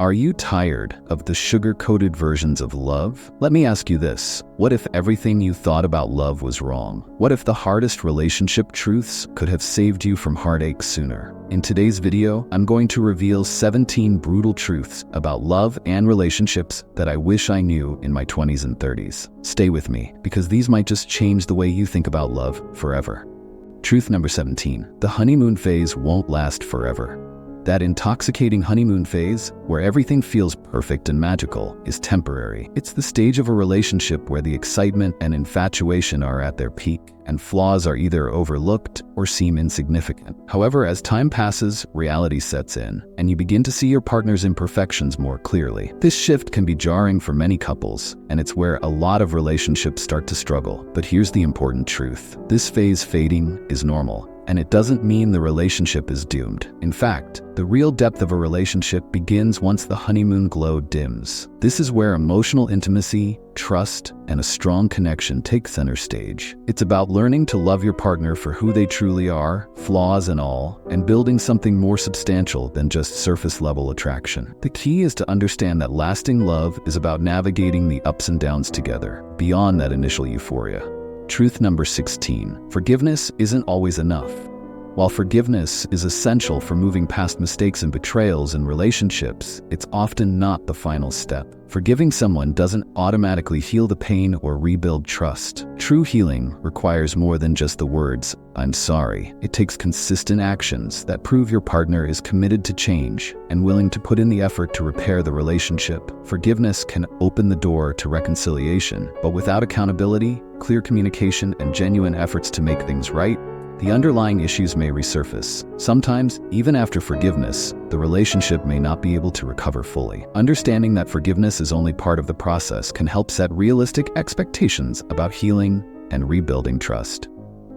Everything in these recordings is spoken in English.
Are you tired of the sugar-coated versions of love? Let me ask you this. What if everything you thought about love was wrong? What if the hardest relationship truths could have saved you from heartache sooner? In today's video, I'm going to reveal 17 brutal truths about love and relationships that I wish I knew in my 20s and 30s. Stay with me, because these might just change the way you think about love forever. Truth number 17. The honeymoon phase won't last forever. That intoxicating honeymoon phase, where everything feels perfect and magical, is temporary. It's the stage of a relationship where the excitement and infatuation are at their peak, and flaws are either overlooked or seem insignificant. However, as time passes, reality sets in, and you begin to see your partner's imperfections more clearly. This shift can be jarring for many couples, and it's where a lot of relationships start to struggle. But here's the important truth. This phase fading is normal. And it doesn't mean the relationship is doomed. In fact, the real depth of a relationship begins once the honeymoon glow dims. This is where emotional intimacy, trust, and a strong connection take center stage. It's about learning to love your partner for who they truly are, flaws and all, and building something more substantial than just surface-level attraction. The key is to understand that lasting love is about navigating the ups and downs together, beyond that initial euphoria. Truth number 16. Forgiveness isn't always enough. While forgiveness is essential for moving past mistakes and betrayals in relationships, it's often not the final step. Forgiving someone doesn't automatically heal the pain or rebuild trust. True healing requires more than just the words, "I'm sorry." It takes consistent actions that prove your partner is committed to change and willing to put in the effort to repair the relationship. Forgiveness can open the door to reconciliation, but without accountability, clear communication, and genuine efforts to make things right, the underlying issues may resurface. Sometimes, even after forgiveness, the relationship may not be able to recover fully. Understanding that forgiveness is only part of the process can help set realistic expectations about healing and rebuilding trust.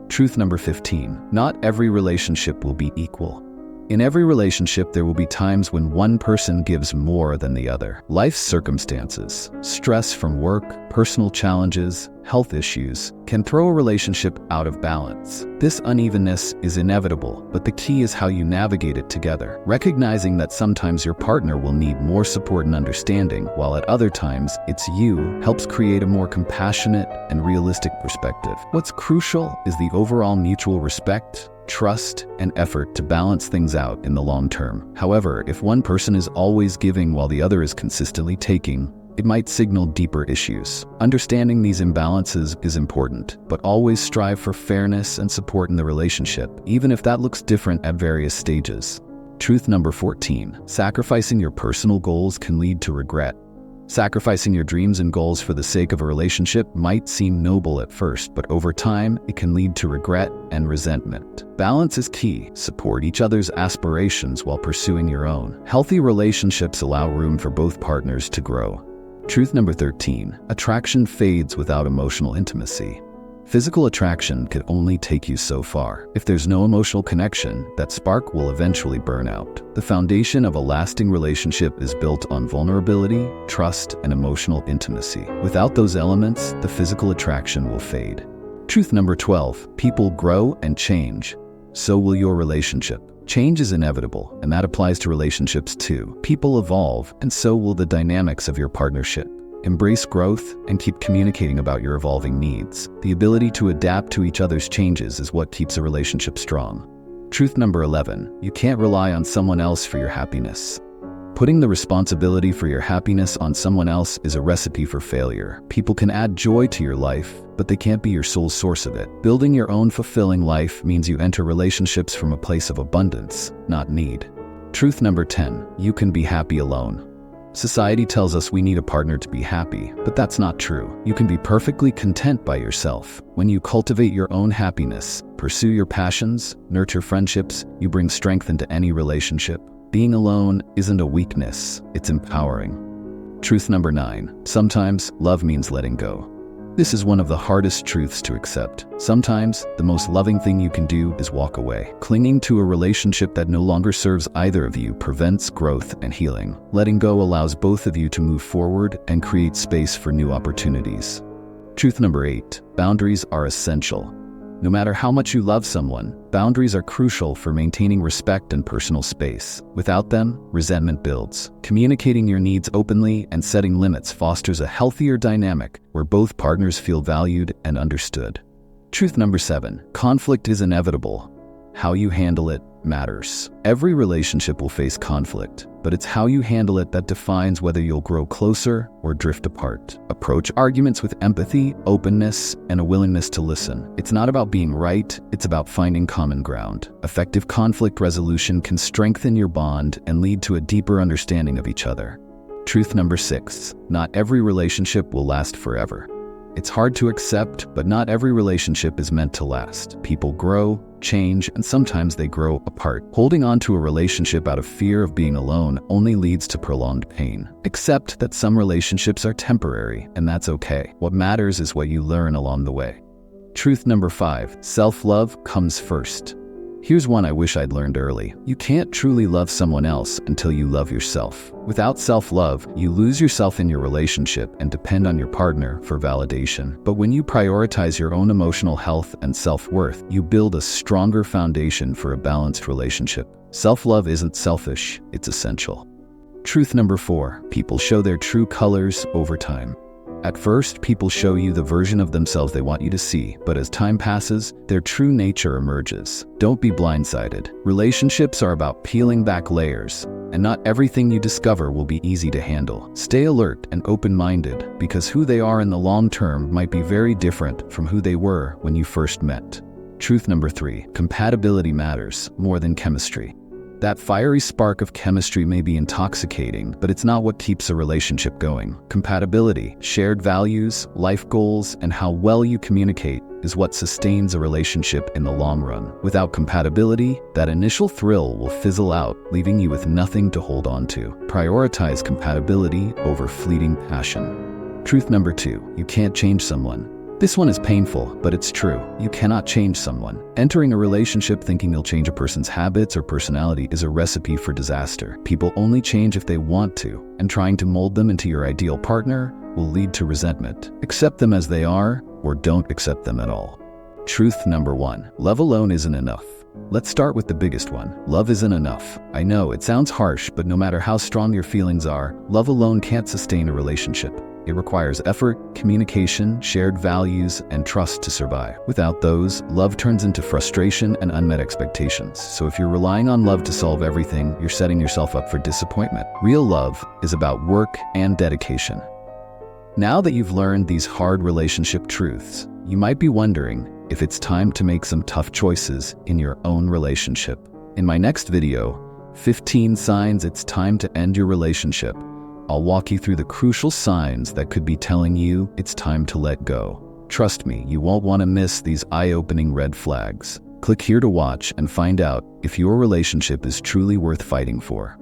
Truth number 15. Not every relationship will be equal. In every relationship, there will be times when one person gives more than the other. Life's circumstances, stress from work, personal challenges, health issues, can throw a relationship out of balance. This unevenness is inevitable, but the key is how you navigate it together. Recognizing that sometimes your partner will need more support and understanding, while at other times it's you, helps create a more compassionate and realistic perspective. What's crucial is the overall mutual respect, trust, and effort to balance things out in the long term. However, if one person is always giving while the other is consistently taking, it might signal deeper issues. Understanding these imbalances is important, but always strive for fairness and support in the relationship, even if that looks different at various stages. Truth number 14. Sacrificing your personal goals can lead to regret. Sacrificing your dreams and goals for the sake of a relationship might seem noble at first, but over time, it can lead to regret and resentment. Balance is key. Support each other's aspirations while pursuing your own. Healthy relationships allow room for both partners to grow. Truth number 13. Attraction fades without emotional intimacy. Physical attraction can only take you so far. If there's no emotional connection, that spark will eventually burn out. The foundation of a lasting relationship is built on vulnerability, trust, and emotional intimacy. Without those elements, the physical attraction will fade. Truth number 12. People grow and change. So will your relationship. Change is inevitable, and that applies to relationships too. People evolve, and so will the dynamics of your partnership. Embrace growth and keep communicating about your evolving needs. The ability to adapt to each other's changes is what keeps a relationship strong. Truth number 11. You can't rely on someone else for your happiness. Putting the responsibility for your happiness on someone else is a recipe for failure. People can add joy to your life, but they can't be your sole source of it. Building your own fulfilling life means you enter relationships from a place of abundance, not need. Truth number 10. You can be happy alone. Society tells us we need a partner to be happy, but that's not true. You can be perfectly content by yourself. When you cultivate your own happiness, pursue your passions, nurture friendships, you bring strength into any relationship. Being alone isn't a weakness, it's empowering. Truth number 9. Sometimes love means letting go. This is one of the hardest truths to accept. Sometimes, the most loving thing you can do is walk away. Clinging to a relationship that no longer serves either of you prevents growth and healing. Letting go allows both of you to move forward and create space for new opportunities. Truth number 8. Boundaries are essential. No matter how much you love someone, boundaries are crucial for maintaining respect and personal space. Without them, resentment builds. Communicating your needs openly and setting limits fosters a healthier dynamic where both partners feel valued and understood. Truth number 7. Conflict is inevitable. How you handle it matters. Every relationship will face conflict, but it's how you handle it that defines whether you'll grow closer or drift apart. Approach arguments with empathy, openness, and a willingness to listen. It's not about being right, it's about finding common ground. Effective conflict resolution can strengthen your bond and lead to a deeper understanding of each other. Truth number 6. Not every relationship will last forever. It's hard to accept, but not every relationship is meant to last. People grow, change, and sometimes they grow apart. Holding on to a relationship out of fear of being alone only leads to prolonged pain. Accept that some relationships are temporary, and that's okay. What matters is what you learn along the way. Truth number 5. Self-love comes first. Here's one I wish I'd learned early. You can't truly love someone else until you love yourself. Without self-love, you lose yourself in your relationship and depend on your partner for validation. But when you prioritize your own emotional health and self-worth, you build a stronger foundation for a balanced relationship. Self-love isn't selfish, it's essential. Truth number 4. People show their true colors over time. At first, people show you the version of themselves they want you to see, but as time passes, their true nature emerges. Don't be blindsided. Relationships are about peeling back layers, and not everything you discover will be easy to handle. Stay alert and open-minded, because who they are in the long term might be very different from who they were when you first met. Truth number 3. Compatibility matters more than chemistry. That fiery spark of chemistry may be intoxicating, but it's not what keeps a relationship going. Compatibility, shared values, life goals, and how well you communicate is what sustains a relationship in the long run. Without compatibility, that initial thrill will fizzle out, leaving you with nothing to hold on to. Prioritize compatibility over fleeting passion. Truth number 2. You can't change someone. This one is painful, but it's true. You cannot change someone. Entering a relationship thinking you'll change a person's habits or personality is a recipe for disaster. People only change if they want to, and trying to mold them into your ideal partner will lead to resentment. Accept them as they are, or don't accept them at all. Truth number 1. Love alone isn't enough. Let's start with the biggest one. Love isn't enough. I know, it sounds harsh, but no matter how strong your feelings are, love alone can't sustain a relationship. It requires effort, communication, shared values, and trust to survive. Without those, love turns into frustration and unmet expectations. So if you're relying on love to solve everything, you're setting yourself up for disappointment. Real love is about work and dedication. Now that you've learned these hard relationship truths, you might be wondering if it's time to make some tough choices in your own relationship. In my next video, 15 signs it's time to end your relationship, I'll walk you through the crucial signs that could be telling you it's time to let go. Trust me, you won't want to miss these eye-opening red flags. Click here to watch and find out if your relationship is truly worth fighting for.